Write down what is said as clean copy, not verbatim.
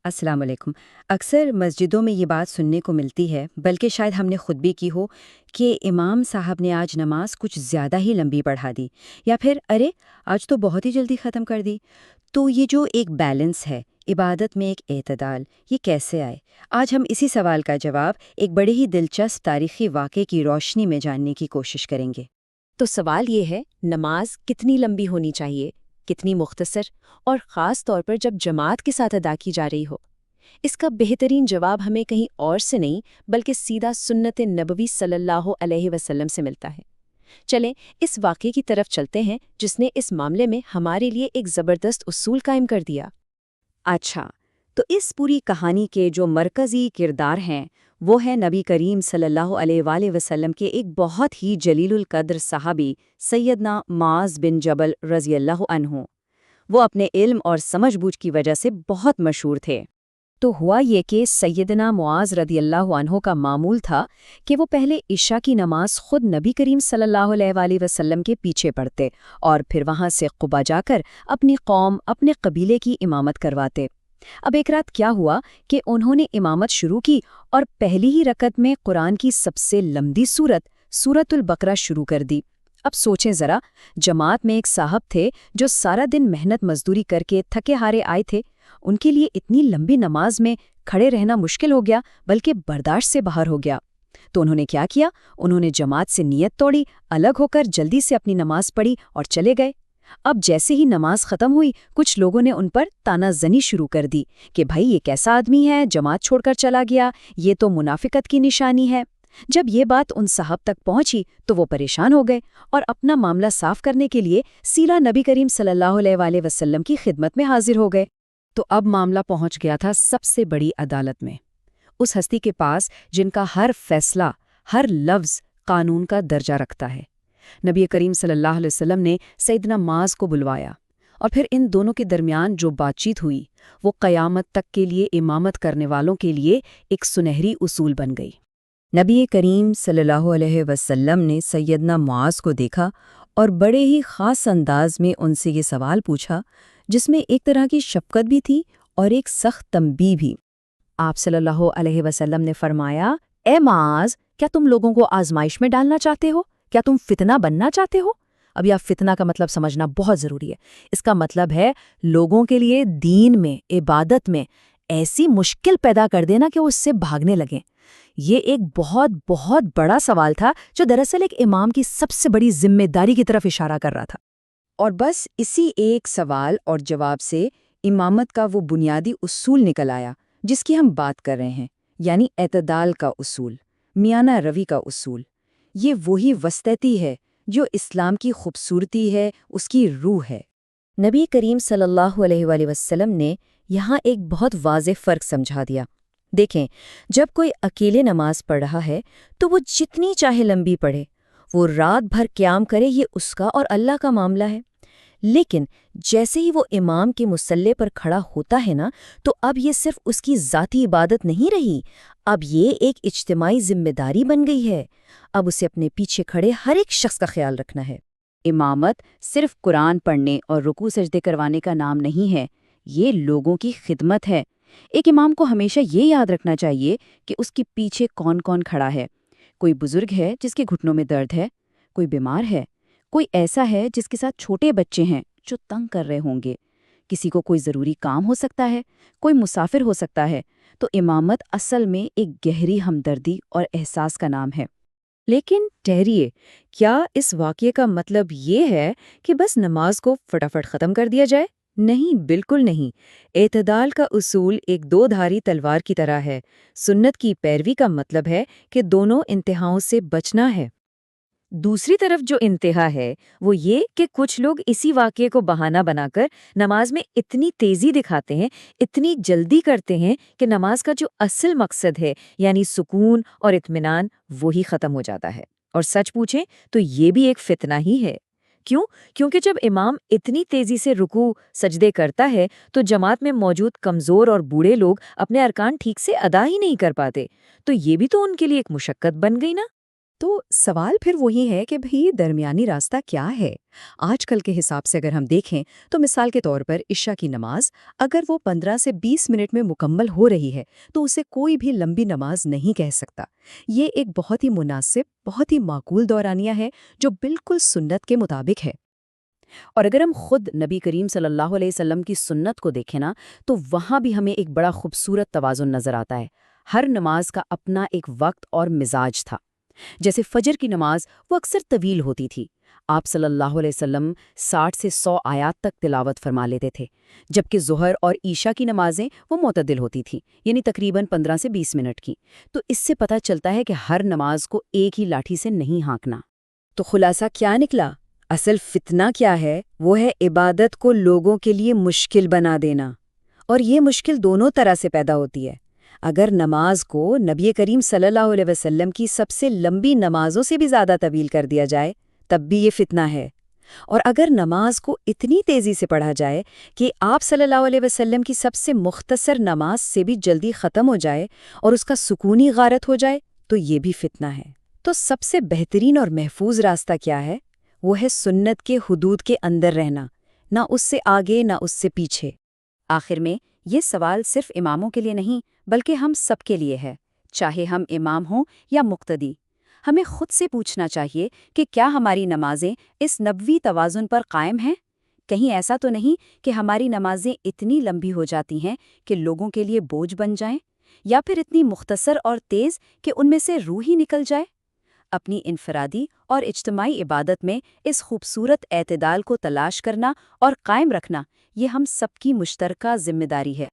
अस्सलाम वालेकुम। अक्सर मस्जिदों में ये बात सुनने को मिलती है, बल्कि शायद हमने खुद भी की हो, कि इमाम साहब ने आज नमाज कुछ ज़्यादा ही लंबी पढ़ा दी, या फिर अरे आज तो बहुत ही जल्दी ख़त्म कर दी। तो ये जो एक बैलेंस है, इबादत में एक एतदाल, ये कैसे आए? आज हम इसी सवाल का जवाब एक बड़े ही दिलचस्प तारीख़ी वाक़े की रोशनी में जानने की कोशिश करेंगे। तो सवाल ये है, नमाज कितनी लंबी होनी चाहिए, कितनी मुख्तसर, और ख़ास तौर पर जब जमात के साथ अदा की जा रही हो। इसका बेहतरीन जवाब हमें कहीं और से नहीं बल्कि सीधा सुन्नत नबवी सल्लल्लाहु अलैहि वसल्लम से मिलता है। चलें इस वाक़े की तरफ चलते हैं जिसने इस मामले में हमारे लिए एक ज़बरदस्त उसूल कायम कर दिया। अच्छा, तो इस पूरी कहानी के जो मरकज़ी किरदार हैं, वो है नबी करीम सल्लल्लाहु अलैहि वसल्लम के एक बहुत ही जलीलुल कद्र सहाबी सैयदना मुआज़ बिन जबल रज़ियल्लाहु अन्हु। वो अपने इल्म और समझबूझ की वजह से बहुत मशहूर थे। तो हुआ ये कि सैयदना मुआज़ रज़ियल्लाहु अन्हु का मामूल था कि वो पहले इशा की नमाज खुद नबी करीम सल्लल्लाहु अलैहि वसल्लम के पीछे पढ़ते और फिर वहाँ से कुबा जाकर अपनी कौम, अपने कबीले की इमामत करवाते। अब एक रात क्या हुआ कि उन्होंने इमामत शुरू की और पहली ही रकत में कुरान की सबसे लंबी सूरतुल बकरा शुरू कर दी। अब सोचें ज़रा, जमात में एक साहब थे जो सारा दिन मेहनत मजदूरी करके थके हारे आए थे। उनके लिए इतनी लंबी नमाज में खड़े रहना मुश्किल हो गया, बल्कि बर्दाश्त से बाहर हो गया। तो उन्होंने क्या किया? उन्होंने जमात से नियत तोड़ी, अलग होकर जल्दी से अपनी नमाज पढ़ी और चले गए। अब जैसे ही नमाज खत्म हुई, कुछ लोगों ने उन पर तानाजनी शुरू कर दी कि भाई ये कैसा आदमी है, जमात छोड़कर चला गया, ये तो मुनाफिकत की निशानी है। जब ये बात उन साहब तक पहुंची तो वो परेशान हो गए और अपना मामला साफ करने के लिए सीधा नबी करीम सल्लल्लाहु अलैहि वसल्लम की खिदमत में हाजिर हो गए। तो अब मामला पहुंच गया था सबसे बड़ी अदालत में, उस हस्ती के पास जिनका हर फैसला, हर लफ्ज़ कानून का दर्जा रखता है। नबी करीम सल्लल्लाहु अलैहि वसल्लम ने सैयदना मुआज़ को बुलवाया और फिर इन दोनों के दरमियान जो बातचीत हुई वो क़यामत तक के लिए इमामत करने वालों के लिए एक सुनहरी उसूल बन गई। नबी करीम सल्लल्लाहु अलैहि वसल्लम ने सैयदना मुआज़ को देखा और बड़े ही ख़ास अंदाज में उनसे ये सवाल पूछा, जिसमें एक तरह की शफ़क़त भी थी और एक सख्त तंबीह भी। आप सल्लल्लाहु अलैहि वसल्लम ने फरमाया, ए मुआज़, क्या तुम लोगों को आजमाइश में डालना चाहते हो? क्या तुम फितना बनना चाहते हो? अब यह फितना का मतलब समझना बहुत ज़रूरी है। इसका मतलब है लोगों के लिए दीन में, इबादत में ऐसी मुश्किल पैदा कर देना कि वो उससे भागने लगें। ये एक बहुत बहुत बड़ा सवाल था जो दरअसल एक इमाम की सबसे बड़ी जिम्मेदारी की तरफ इशारा कर रहा था। और बस इसी एक सवाल और जवाब से इमामत का वो बुनियादी उसूल निकल आया जिसकी हम बात कर रहे हैं, यानी एतदाल का उसूल, मियाना रवी का उसूल। ये वही वस्तैती है जो इस्लाम की खूबसूरती है, उसकी रूह है। नबी करीम सल्लल्लाहु अलैहि वसल्लम ने यहाँ एक बहुत वाज़ेह फ़र्क समझा दिया। देखें, जब कोई अकेले नमाज पढ़ रहा है तो वो जितनी चाहे लंबी पढ़े, वो रात भर क़याम करे, ये उसका और अल्लाह का मामला है। लेकिन जैसे ही वो इमाम के मुसल्ले पर खड़ा होता है ना, तो अब ये सिर्फ उसकी ज़ाती इबादत नहीं रही, अब ये एक इज्तिमाई जिम्मेदारी बन गई है। अब उसे अपने पीछे खड़े हर एक शख्स का ख्याल रखना है। इमामत सिर्फ कुरान पढ़ने और रुकू सजदे करवाने का नाम नहीं है, ये लोगों की खिदमत है। एक इमाम को हमेशा ये याद रखना चाहिए कि उसके पीछे कौन कौन खड़ा है। कोई बुजुर्ग है जिसके घुटनों में दर्द है, कोई बीमार है, कोई ऐसा है जिसके साथ छोटे बच्चे हैं जो तंग कर रहे होंगे, किसी को कोई ज़रूरी काम हो सकता है, कोई मुसाफिर हो सकता है। तो इमामत असल में एक गहरी हमदर्दी और एहसास का नाम है। लेकिन ठहरिए, क्या इस वाक़ये का मतलब ये है कि बस नमाज को फटाफट ख़त्म कर दिया जाए? नहीं, बिल्कुल नहीं। एतदाल का उसूल एक दो-धारी तलवार की तरह है। सुन्नत की पैरवी का मतलब है कि दोनों इंतहाओं से बचना है। दूसरी तरफ जो इंतहा है वो ये कि कुछ लोग इसी वाक़ये को बहाना बनाकर नमाज में इतनी तेज़ी दिखाते हैं, इतनी जल्दी करते हैं कि नमाज का जो असल मकसद है, यानी सुकून और इत्मीनान, वही ख़त्म हो जाता है। और सच पूछें तो ये भी एक फितना ही है। क्यों? क्योंकि जब इमाम इतनी तेज़ी से रुकू सजदे करता है तो जमात में मौजूद कमज़ोर और बूढ़े लोग अपने अरकान ठीक से अदा ही नहीं कर पाते। तो ये भी तो उनके लिए एक मुशक्क़त बन गई ना। تو سوال پھر وہی ہے کہ بھئی درمیانی راستہ کیا ہے؟ آج کل کے حساب سے اگر ہم دیکھیں تو مثال کے طور پر عشاء کی نماز اگر وہ 15 سے 20 منٹ میں مکمل ہو رہی ہے تو اسے کوئی بھی لمبی نماز نہیں کہہ سکتا۔ یہ ایک بہت ہی مناسب، بہت ہی معقول دورانیہ ہے جو بالکل سنت کے مطابق ہے۔ اور اگر ہم خود نبی کریم صلی اللہ علیہ وسلم کی سنت کو دیکھیں نا، تو وہاں بھی ہمیں ایک بڑا خوبصورت توازن نظر آتا ہے۔ ہر نماز کا اپنا ایک وقت اور مزاج تھا۔ جیسے فجر کی نماز وہ اکثر طویل ہوتی تھی۔ آپ صلی اللہ علیہ وسلم 60 سے 100 آیات تک تلاوت فرما لیتے تھے، جبکہ ظہر اور عشاء کی نمازیں وہ معتدل ہوتی تھیں، یعنی تقریباً 15 سے 20 منٹ کی۔ تو اس سے پتہ چلتا ہے کہ ہر نماز کو ایک ہی لاٹھی سے نہیں ہانکنا۔ تو خلاصہ کیا نکلا؟ اصل فتنہ کیا ہے؟ وہ ہے عبادت کو لوگوں کے لیے مشکل بنا دینا، اور یہ مشکل دونوں طرح سے پیدا ہوتی ہے۔ اگر نماز کو نبی کریم صلی اللہ علیہ وسلم کی سب سے لمبی نمازوں سے بھی زیادہ طویل کر دیا جائے تب بھی یہ فتنہ ہے، اور اگر نماز کو اتنی تیزی سے پڑھا جائے کہ آپ صلی اللہ علیہ وسلم کی سب سے مختصر نماز سے بھی جلدی ختم ہو جائے اور اس کا سکونی غارت ہو جائے تو یہ بھی فتنہ ہے۔ تو سب سے بہترین اور محفوظ راستہ کیا ہے؟ وہ ہے سنت کے حدود کے اندر رہنا، نہ اس سے آگے نہ اس سے پیچھے۔ آخر میں یہ سوال صرف اماموں کے لیے نہیں بلکہ ہم سب کے لیے ہے، چاہے ہم امام ہوں یا مقتدی۔ ہمیں خود سے پوچھنا چاہیے کہ کیا ہماری نمازیں اس نبوی توازن پر قائم ہیں؟ کہیں ایسا تو نہیں کہ ہماری نمازیں اتنی لمبی ہو جاتی ہیں کہ لوگوں کے لیے بوجھ بن جائیں، یا پھر اتنی مختصر اور تیز کہ ان میں سے روح ہی نکل جائے؟ اپنی انفرادی اور اجتماعی عبادت میں اس خوبصورت اعتدال کو تلاش کرنا اور قائم رکھنا، یہ ہم سب کی مشترکہ ذمہ داری ہے۔